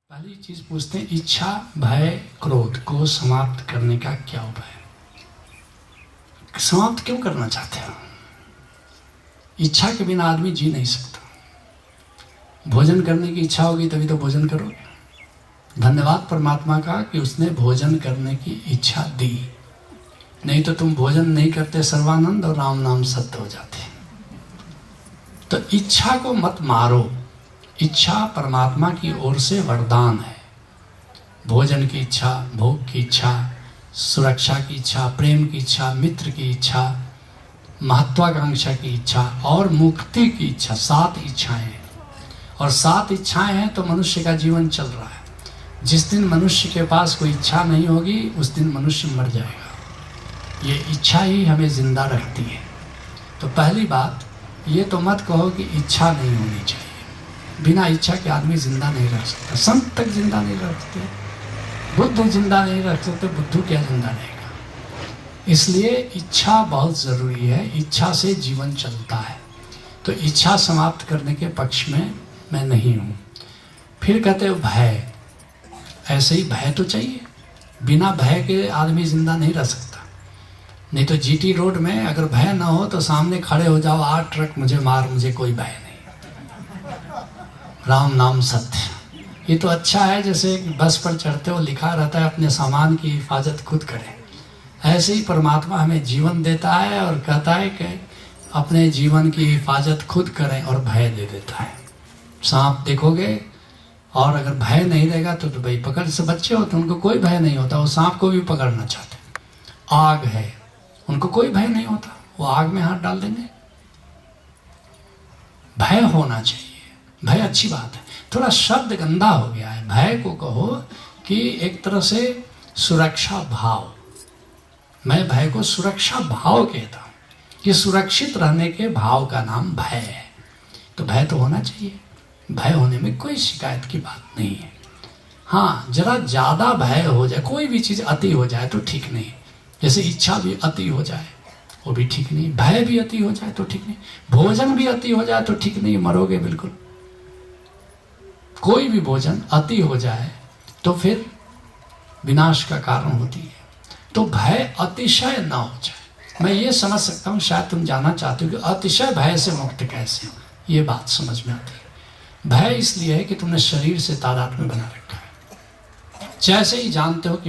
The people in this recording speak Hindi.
पहली चीज पूछते हैं, इच्छा भय क्रोध को समाप्त करने का क्या उपाय है? समाप्त क्यों करना चाहते हो? इच्छा के बिना आदमी जी नहीं सकता। भोजन करने की इच्छा होगी तभी तो भोजन करोगे। धन्यवाद परमात्मा का कि उसने भोजन करने की इच्छा दी, नहीं तो तुम भोजन नहीं करते सर्वानंद और राम नाम सत्य हो जाते। तो इच्छा को मत मारो। इच्छा परमात्मा की ओर से वरदान है। भोजन की इच्छा, भोग की इच्छा, सुरक्षा की इच्छा, प्रेम की इच्छा, मित्र की इच्छा, महत्वाकांक्षा की इच्छा और मुक्ति की इच्छा, 7 इच्छाएं हैं। और 7 इच्छाएं हैं तो मनुष्य का जीवन चल रहा है। जिस दिन मनुष्य के पास कोई इच्छा नहीं होगी उस दिन मनुष्य मर जाएगा। ये इच्छा ही हमें जिंदा रखती है। तो पहली बात ये तो मत कहो कि इच्छा नहीं होनी चाहिए। बिना इच्छा के आदमी जिंदा नहीं रह सकता। संत तक जिंदा नहीं रह सकते, बुद्ध जिंदा नहीं रह सकते, बुद्धू क्या जिंदा रहेगा। इसलिए इच्छा बहुत ज़रूरी है। इच्छा से जीवन चलता है। तो इच्छा समाप्त करने के पक्ष में मैं नहीं हूँ। फिर कहते हो भय, ऐसे ही भय तो चाहिए। बिना भय के आदमी जिंदा नहीं रह सकता। नहीं तो जीटी रोड में अगर भय ना हो तो सामने खड़े हो जाओ, 8 ट्रक मुझे मार, मुझे कोई भय नहीं। राम नाम सत्य। ये तो अच्छा है, जैसे बस पर चढ़ते हो लिखा रहता है अपने सामान की हिफाजत खुद करें। ऐसे ही परमात्मा हमें जीवन देता है और कहता है कि अपने जीवन की हिफाजत खुद करें और भय दे देता है। सांप देखोगे और अगर भय नहीं रहेगा तो भाई पकड़ से बच्चे होते, उनको कोई भय नहीं होता, वो सांप को भी पकड़ना चाहते। आग है, उनको कोई भय नहीं होता, वो आग में हाथ डाल देंगे। भय होना चाहिए। भय अच्छी बात है। थोड़ा शब्द गंदा हो गया है। भय को कहो कि एक तरह से सुरक्षा भाव। मैं भय को सुरक्षा भाव कहता हूँ कि सुरक्षित रहने के भाव का नाम भय है। तो भय तो होना चाहिए। भय होने में कोई शिकायत की बात नहीं है। हाँ, जरा ज़्यादा भय हो जाए, कोई भी चीज़ अति हो जाए तो ठीक नहीं। जैसे इच्छा भी अति हो जाए वो भी ठीक नहीं, भय भी अति हो जाए तो ठीक नहीं, भोजन भी अति हो जाए तो ठीक नहीं, मरोगे बिल्कुल। कोई भी भोजन अति हो जाए तो फिर विनाश का कारण होती है। तो भय अतिशय ना हो जाए। मैं ये समझ सकता हूँ, शायद तुम जानना चाहते हो कि अतिशय भय से मुक्त कैसे हो। ये बात समझ में आती है। भय इसलिए है कि तुमने शरीर से तादात्म्य बना रखा है। जैसे ही जानते हो कि